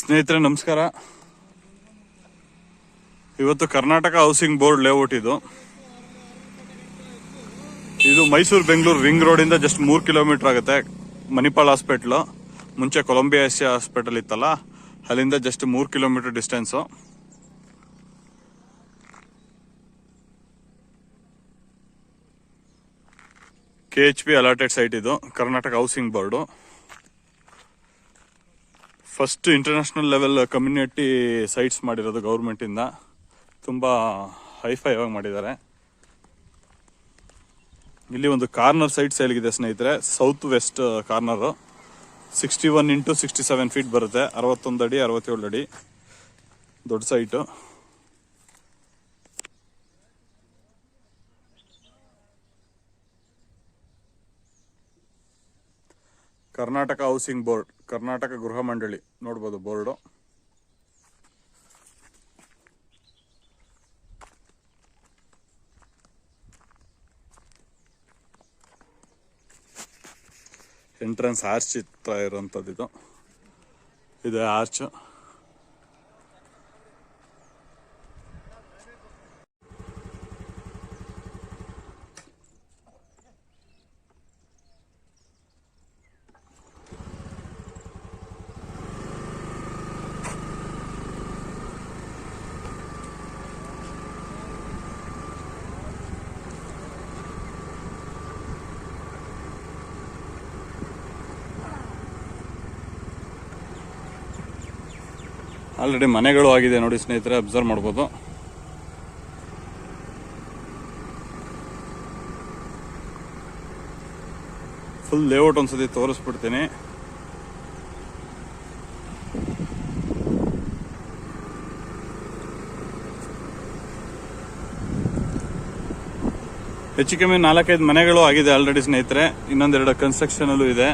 ಸ್ನೇಹಿತರೆ ನಮಸ್ಕಾರ. ಇವತ್ತು ಕರ್ನಾಟಕ ಹೌಸಿಂಗ್ ಬೋರ್ಡ್ ಲೇಔಟ್ ಇದು ಮೈಸೂರು ಬೆಂಗಳೂರು ರಿಂಗ್ ರೋಡ್ ಇಂದ ಜಸ್ಟ್ 3 ಕಿಲೋಮೀಟರ್ ಆಗುತ್ತೆ. ಮಣಿಪಾಲ್ ಹಾಸ್ಪಿಟಲ್, ಮುಂಚೆ ಕೊಲಂಬಿಯಾ ಎಸ್ ಹಾಸ್ಪಿಟಲ್ ಇತ್ತಲ್ಲ, ಅಲ್ಲಿಂದ just 3 kilometre distance. KHP allotted site ಇದು, Karnataka housing board. First international level community sites ಮಾಡಿರೋದು ಗೌರ್ಮೆಂಟ್ ಇಂದ. ತುಂಬಾ ಹೈಫೈ ಆಗಿ ಮಾಡಿದ್ದಾರೆ. ಇಲ್ಲಿ ಒಂದು ಕಾರ್ನರ್ ಸೈಟ್ ಸೇಲ್ಗಿದೆ ಸ್ನೇಹಿತರೆ, south west corner. 61 into 67 feet ಬರುತ್ತೆ, 61 ಅಡಿ 67 ಅಡಿ ದೊಡ್ಡ site. Karnataka housing board, Karnataka ಗೃಹ ಮಂಡಳಿ ನೋಡ್ಬೋದು ಬೋರ್ಡು. ಎಂಟ್ರೆನ್ಸ್ ಆರ್ಚ್ ಇತ್ತ ಇರುವಂಥದ್ದು ಇದೆ ಆರ್ಚ್. ಆಲ್ರೆಡಿ ಮನೆಗಳು ಆಗಿದೆ ನೋಡಿ ಸ್ನೇಹಿತರೆ, ಅಬ್ಸರ್ವ್ ಮಾಡ್ಬೋದು. ಫುಲ್ ಲೇಔಟ್ ಒಂದ್ಸತಿ ತೋರಿಸ್ಬಿಡ್ತೀನಿ. ಹೆಚ್ಚು ಕಮ್ಮಿ 4-5 ಮನೆಗಳು ಆಗಿದೆ ಆಲ್ರೆಡಿ ಸ್ನೇಹಿತರೆ. ಇನ್ನೊಂದೆರಡು ಕನ್ಸ್ಟ್ರಕ್ಷನ್ ಅಲ್ಲೂ ಇದೆ.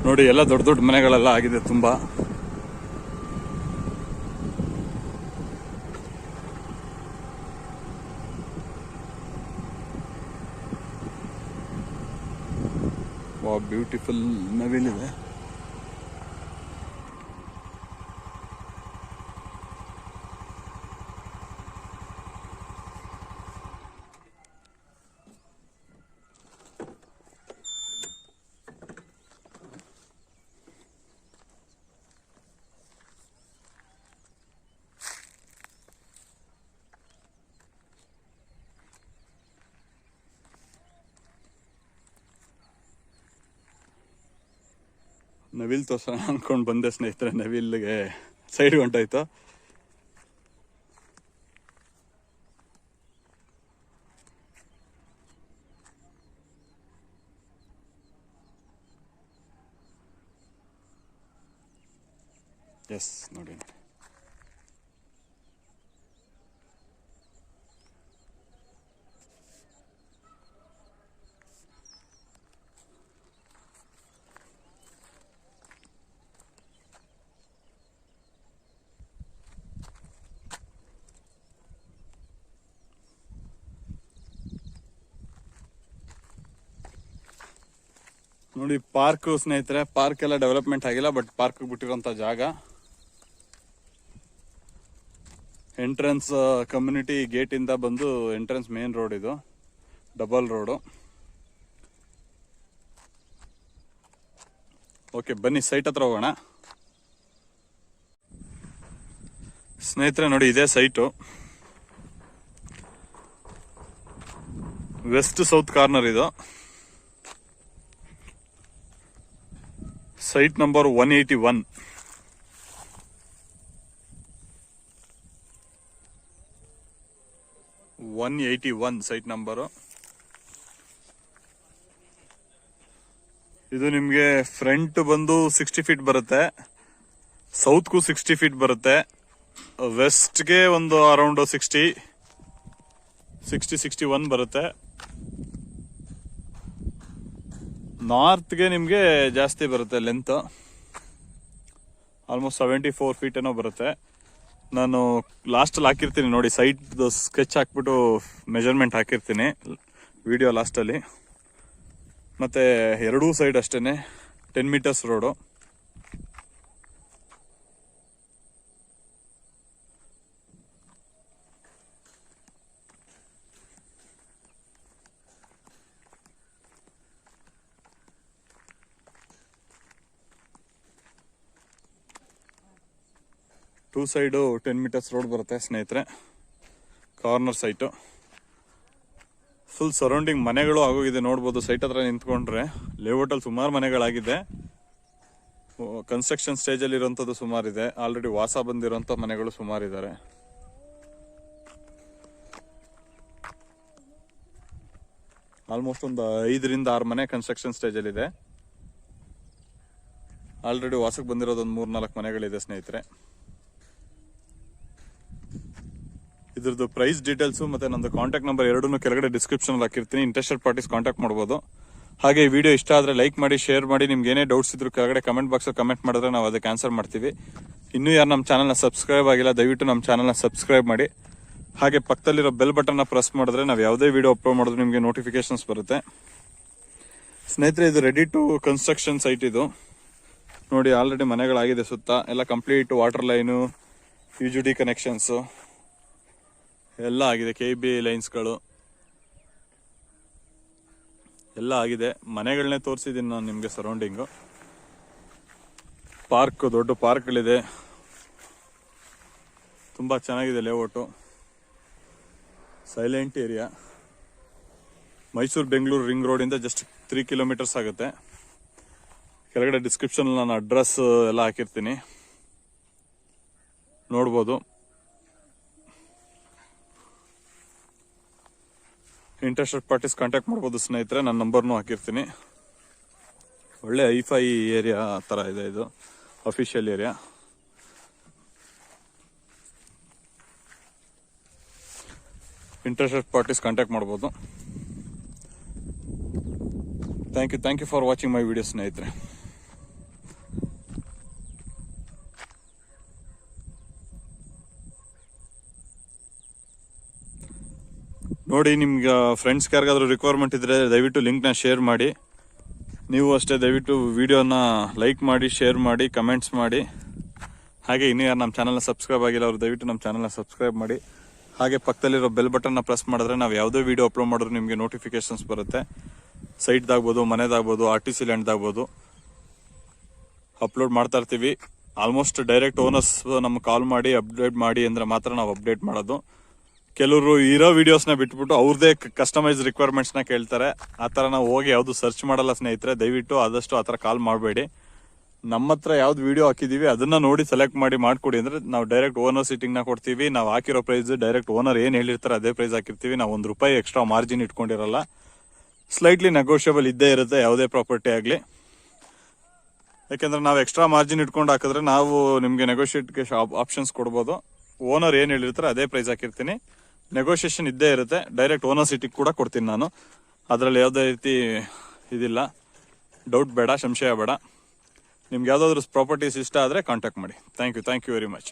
ನೋಡಿ, ಎಲ್ಲ ದೊಡ್ಡ ದೊಡ್ಡ ಮನೆಗಳೆಲ್ಲ ಆಗಿದೆ ತುಂಬಾ. Wow, beautiful ನವಿಲಿದೆ. ನವಿಲ್ ತೋರ್ಸೋಣ ಅನ್ಕೊಂಡು ಬಂದೆ ಸ್ನೇಹಿತರೆ, ನವಿಲ್ಗೆ ಸೈಡ್ ಹೊಂಟೋಯ್ತು. ಎಸ್ ನೋಡಿ, ನೋಡಿ ಪಾರ್ಕ್ ಸ್ನೇಹಿತರೆ. ಪಾರ್ಕ್ ಎಲ್ಲ ಡೆವಲಪ್ಮೆಂಟ್ ಆಗಿಲ್ಲ, ಬಟ್ ಪಾರ್ಕ್ ಬಿಟ್ಟಿರೋಂಥ ಜಾಗ. ಎಂಟ್ರೆನ್ಸ್ ಕಮ್ಯುನಿಟಿ ಗೇಟ್ ಇಂದ ಬಂದು ಎಂಟ್ರೆನ್ಸ್ ಮೇನ್ ರೋಡ್, ಇದು ಡಬಲ್ ರೋಡು. ಓಕೆ, ಬನ್ನಿ ಸೈಟ್ ಹತ್ರ ಹೋಗೋಣ ಸ್ನೇಹಿತರೆ. ನೋಡಿ, ಇದೇ ಸೈಟು, ವೆಸ್ಟ್ ಸೌತ್ ಕಾರ್ನರ್. ಇದು ಸೈಟ್ ನಂಬರ್ 181. Site number. ಇದು ನಿಮ್ಗೆ ಫ್ರಂಟ್ ಬಂದು 60 ಫೀಟ್ ಬರುತ್ತೆ, ಸೌತ್ಗೂ 60 ಫೀಟ್ ಬರುತ್ತೆ, ವೆಸ್ಟ್ಗೆ ಒಂದು ಅರೌಂಡ್ 61 ಬರುತ್ತೆ. ನಾರ್ತ್ಗೆ ನಿಮಗೆ ಜಾಸ್ತಿ ಬರುತ್ತೆ ಲೆಂತ್, ಆಲ್ಮೋಸ್ಟ್ 74 ಫೀಟ್ ಏನೋ ಬರುತ್ತೆ. ನಾನು ಲಾಸ್ಟಲ್ಲಿ ಹಾಕಿರ್ತೀನಿ ನೋಡಿ, ಸೈಟ್ ಸ್ಕೆಚ್ ಹಾಕ್ಬಿಟ್ಟು ಮೆಜರ್ಮೆಂಟ್ ಹಾಕಿರ್ತೀನಿ ವಿಡಿಯೋ ಲಾಸ್ಟಲ್ಲಿ. ಮತ್ತು ಎರಡೂ ಸೈಡ್ ಅಷ್ಟೇ 10 meters road. Two side 10 meters road ಬರುತ್ತೆ ಸ್ನೇಹಿತರೆ. ಕಾರ್ನರ್ ಸೈಟು, ಫುಲ್ ಸರೌಂಡಿಂಗ್ ಮನೆಗಳು ಆಗೋಗಿದೆ ನೋಡ್ಬೋದು. ಸೈಟ್ ಹತ್ರ ನಿಂತ್ಕೊಂಡ್ರೆ ಲೇಔಟಲ್ಲಿ ಸುಮಾರು ಮನೆಗಳಾಗಿದೆ. ಕನ್ಸ್ಟ್ರಕ್ಷನ್ ಸ್ಟೇಜಲ್ಲಿ ಇರೋಂಥದ್ದು ಸುಮಾರಿದೆ. ಆಲ್ರೆಡಿ ವಾಸ ಬಂದಿರೋಂಥ ಮನೆಗಳು ಸುಮಾರಿದ್ದಾರೆ. ಆಲ್ಮೋಸ್ಟ್ ಒಂದು 5 ರಿಂದ 6 ಮನೆ ಕನ್ಸ್ಟ್ರಕ್ಷನ್ ಸ್ಟೇಜಲ್ಲಿದೆ. ಆಲ್ರೆಡಿ ವಾಸಕ್ಕೆ ಬಂದಿರೋದೊಂದು 3-4 ಮನೆಗಳಿದೆ ಸ್ನೇಹಿತರೆ. ಇದ್ರದ್ದು ಪ್ರೈಸ್ ಡೀಟೇಲ್ಸು ಮತ್ತು ನಂದು ಕಾಂಟ್ಯಾಕ್ಟ್ ನಂಬರ್ ಎರಡನ್ನೂ ಕೆಳಗಡೆ ಡಿಸ್ಕ್ರಿಪ್ಷನಲ್ಲಿ ಹಾಕಿರ್ತೀನಿ. ಇಂಟ್ರೆಸ್ಟೆಡ್ ಪಾರ್ಟೀಸ್ ಕಾಂಟ್ಯಾಕ್ಟ್ ಮಾಡ್ಬೋದು. ಹಾಗೆ ಈ ವಿಡಿಯೋ ಇಷ್ಟ ಆದರೆ ಲೈಕ್ ಮಾಡಿ, ಶೇರ್ ಮಾಡಿ. ನಿಮ್ಗೆ ಏನೇ ಡೌಟ್ಸ್ ಇದ್ರು ಕೆಳಗಡೆ ಕಮೆಂಟ್ ಬಾಕ್ಸಲ್ಲಿ ಕಮೆಂಟ್ ಮಾಡಿದ್ರೆ ನಾವು ಅದಕ್ಕೆ ಆನ್ಸರ್ ಮಾಡ್ತೀವಿ. ಇನ್ನೂ ಯಾರು ನಮ್ಮ ಚಾನಲ್ನ ಸಬ್ಸ್ಕ್ರೈಬ್ ಆಗಿಲ್ಲ, ದಯವಿಟ್ಟು ನಮ್ಮ ಚಾನಲ್ನ ಸಬ್ಸ್ಕ್ರೈಬ್ ಮಾಡಿ. ಹಾಗೆ ಪಕ್ಕದಲ್ಲಿರೋ ಬೆಲ್ ಬಟನ್ನ ಪ್ರೆಸ್ ಮಾಡಿದ್ರೆ ನಾವು ಯಾವುದೇ ವಿಡಿಯೋ ಅಪ್ಲೋಡ್ ಮಾಡಿದ್ರು ನಿಮಗೆ ನೋಟಿಫಿಕೇಶನ್ಸ್ ಬರುತ್ತೆ. ಸ್ನೇಹಿತರೆ, ಇದು ರೆಡಿ ಟು ಕನ್ಸ್ಟ್ರಕ್ಷನ್ ಸೈಟ್. ಇದು ನೋಡಿ, ಆಲ್ರೆಡಿ ಮನೆಗಳಾಗಿದೆ ಸುತ್ತ ಎಲ್ಲ. Complete water line, UGD connections ಎಲ್ಲ ಆಗಿದೆ. KB ಲೈನ್ಸ್ಗಳು ಎಲ್ಲ ಆಗಿದೆ. ಮನೆಗಳನ್ನೇ ತೋರಿಸಿದ್ದೀನಿ ನಾನು ನಿಮಗೆ. ಸರೌಂಡಿಂಗು ಪಾರ್ಕ್, ದೊಡ್ಡ ಪಾರ್ಕ್ಗಳಿದೆ. ತುಂಬ ಚೆನ್ನಾಗಿದೆ layout. Silent area. Mysuru Bengaluru ring ರೋಡಿಂದ ಜಸ್ಟ್ 3 ಕಿಲೋಮೀಟರ್ಸ್ ಆಗುತ್ತೆ. ಕೆಳಗಡೆ ಡಿಸ್ಕ್ರಿಪ್ಷನಲ್ಲಿ ನಾನು ಅಡ್ರೆಸ್ ಎಲ್ಲ ಹಾಕಿರ್ತೀನಿ, ನೋಡ್ಬೋದು. ಇಂಟ್ರೆಸ್ಟೆಡ್ ಪಾರ್ಟೀಸ್ ಕಾಂಟ್ಯಾಕ್ಟ್ ಮಾಡ್ಬೋದು ಸ್ನೇಹಿತರೆ. ನನ್ನ ನಂಬರ್ನೂ ಹಾಕಿರ್ತೀನಿ. ಒಳ್ಳೆ ಐಫೈ ಏರಿಯಾ ಥರ ಇದೆ ಇದು, official area. Interested parties contact ಮಾಡ್ಬೋದು. Thank you for watching my video ಸ್ನೇಹಿತರೆ. ನೋಡಿ, ನಿಮ್ಗೆ ಫ್ರೆಂಡ್ಸ್ಗೆ ಯಾರಿಗಾದ್ರೂ ರಿಕ್ವೈರ್ಮೆಂಟ್ ಇದ್ದರೆ ದಯವಿಟ್ಟು ಲಿಂಕ್ನ ಶೇರ್ ಮಾಡಿ. ನೀವು ಅಷ್ಟೇ ದಯವಿಟ್ಟು ವಿಡಿಯೋನ ಲೈಕ್ ಮಾಡಿ, ಶೇರ್ ಮಾಡಿ, ಕಮೆಂಟ್ಸ್ ಮಾಡಿ. ಹಾಗೆ ಇನ್ನೂ ಯಾರು ನಮ್ಮ ಚಾನಲ್ನ ಸಬ್ಸ್ಕ್ರೈಬ್ ಆಗಿಲ್ಲ ಅವರು ದಯವಿಟ್ಟು ನಮ್ಮ ಚಾನಲ್ನ ಸಬ್ಸ್ಕ್ರೈಬ್ ಮಾಡಿ. ಹಾಗೆ ಪಕ್ಕದಲ್ಲಿರೋ ಬೆಲ್ ಬಟನ್ನ ಪ್ರೆಸ್ ಮಾಡಿದ್ರೆ ನಾವು ಯಾವುದೇ ವಿಡಿಯೋ ಅಪ್ಲೋಡ್ ಮಾಡಿದ್ರು ನಿಮಗೆ ನೋಟಿಫಿಕೇಶನ್ಸ್ ಬರುತ್ತೆ. ಸೈಟ್ದಾಗ್ಬೋದು, ಮನೆದಾಗ್ಬೋದು, RTC ಲ್ಯಾಂಡ್ದಾಗ್ಬೋದು ಅಪ್ಲೋಡ್ ಮಾಡ್ತಾ ಇರ್ತೀವಿ. ಆಲ್ಮೋಸ್ಟ್ ಡೈರೆಕ್ಟ್ ಓನರ್ಸ್ ನಮ್ಗೆ ಕಾಲ್ ಮಾಡಿ ಅಪ್ಡೇಟ್ ಮಾಡಿ ಅಂದರೆ ಮಾತ್ರ ನಾವು ಅಪ್ಡೇಟ್ ಮಾಡೋದು. ಕೆಲವರು ಇರೋ ವಿಡಿಯೋಸ್ನ ಬಿಟ್ಬಿಟ್ಟು ಅವ್ರದ್ದೇ ಕಸ್ಟಮೈಸ್ ರಿಕ್ವೈರ್ಮೆಂಟ್ಸ್ನ ಕೇಳ್ತಾರೆ. ಆ ಥರ ನಾವು ಹೋಗಿ ಯಾವುದು ಸರ್ಚ್ ಮಾಡಲ್ಲ ಸ್ನೇಹಿತರೆ. ದಯವಿಟ್ಟು ಆದಷ್ಟು ಆ ಥರ ಕಾಲ್ ಮಾಡಬೇಡಿ. ನಮ್ಮ ಹತ್ರ ಯಾವ್ದು ವಿಡಿಯೋ ಹಾಕಿದ್ದೀವಿ ಅದನ್ನು ನೋಡಿ ಸೆಲೆಕ್ಟ್ ಮಾಡಿ ಮಾಡಿಕೊಡಿ ಅಂದರೆ ನಾವು ಡೈರೆಕ್ಟ್ ಓನರ್ ಸೀಟಿಂಗ್ನ ಕೊಡ್ತೀವಿ. ನಾವು ಹಾಕಿರೋ ಪ್ರೈಸ್ ಡೈರೆಕ್ಟ್ ಓನರ್ ಏನು ಹೇಳಿರ್ತಾರೆ ಅದೇ ಪ್ರೈಸ್ ಹಾಕಿರ್ತೀವಿ. ನಾವು ₹1 ಎಕ್ಸ್ಟ್ರಾ ಮಾರ್ಜಿನ್ ಇಟ್ಕೊಂಡಿರಲ್ಲ. ಸ್ಲೈಟ್ಲಿ ನೆಗೋಷಿಯಬಲ್ ಇದ್ದೇ ಇರುತ್ತೆ ಯಾವುದೇ ಪ್ರಾಪರ್ಟಿ ಆಗಲಿ. ಯಾಕೆಂದರೆ ನಾವು ಎಕ್ಸ್ಟ್ರಾ ಮಾರ್ಜಿನ್ ಇಟ್ಕೊಂಡು ಹಾಕಿದ್ರೆ ನಾವು ನಿಮಗೆ ನೆಗೋಷಿಯೇಟ್ಗೆ ಆಪ್ಷನ್ಸ್ ಕೊಡ್ಬೋದು. ಓನರ್ ಏನು ಹೇಳಿರ್ತಾರೆ ಅದೇ ಪ್ರೈಸ್ ಹಾಕಿರ್ತೀನಿ. ನೆಗೋಷಿಯೇಷನ್ ಇದ್ದೇ ಇರುತ್ತೆ. ಡೈರೆಕ್ಟ್ ಓನರ್ ಸೀಟಿಗೆ ಕೂಡ ಕೊಡ್ತೀನಿ ನಾನು. ಅದರಲ್ಲಿ ಯಾವುದೇ ರೀತಿ ಇದಿಲ್ಲ. ಡೌಟ್ ಬೇಡ, ಸಂಶಯ ಬೇಡ. ನಿಮ್ಗೆ ಯಾವುದಾದ್ರೂ ಪ್ರಾಪರ್ಟೀಸ್ ಇಷ್ಟ ಆದರೆ ಕಾಂಟ್ಯಾಕ್ಟ್ ಮಾಡಿ. Thank you very much.